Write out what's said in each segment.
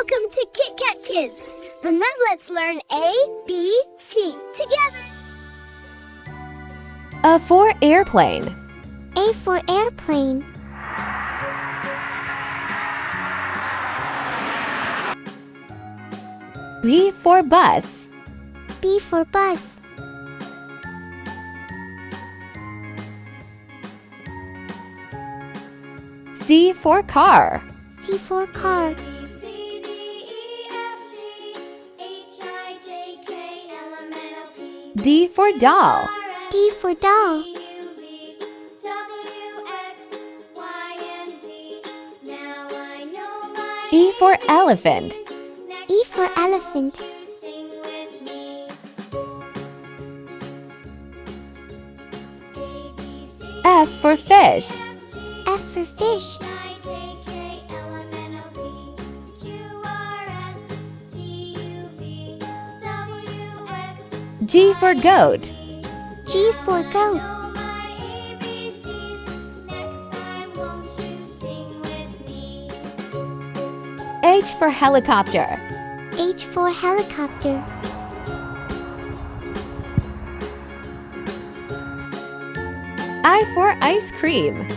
Welcome to Kit Kat Kids. And now let's learn A, B, C together. A for airplane. A for airplane. B for bus. B for bus. C for car. C for car. D for doll. D for doll. E for elephant. E for elephant. F for fish. F for fish. G for goat. G for goat. H for helicopter. H for helicopter. I for ice cream.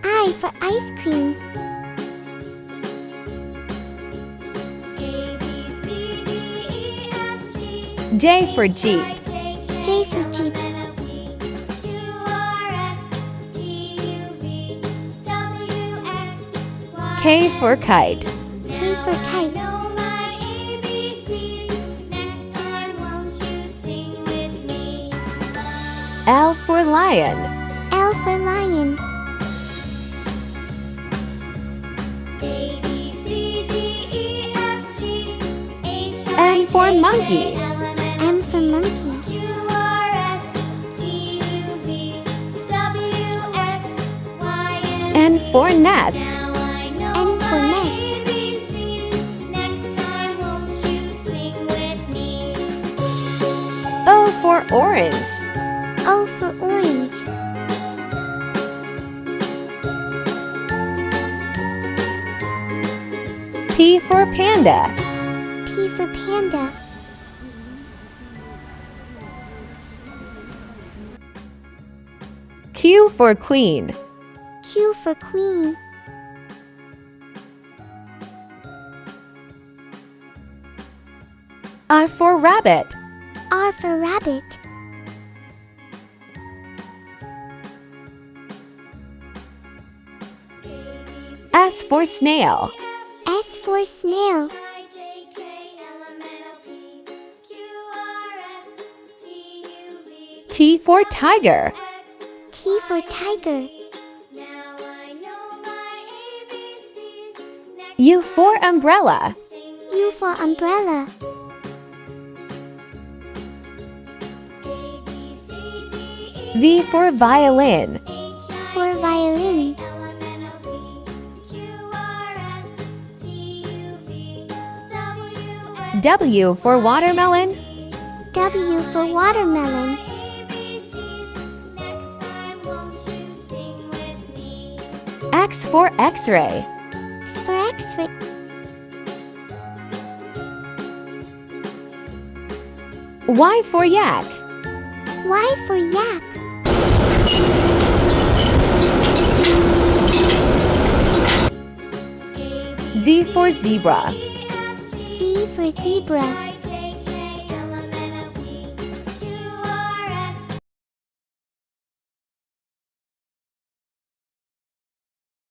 I for ice cream. J for jeep. J for jeep. K for kite. K for kite. L for lion. L for lion. M for monkey. M for monkey. N for nest. N for nest. O for orange. O for orange. P for panda. P for panda. Q for queen. Q for queen. R for rabbit. R for rabbit. S for snail. S for snail. T for tiger. T for tiger. U for umbrella. U for umbrella. V for violin. For violin. W for watermelon. W for watermelon. X for x-ray. X for X-ray. Y for yak. Y for yak. Z for zebra. Z for zebra.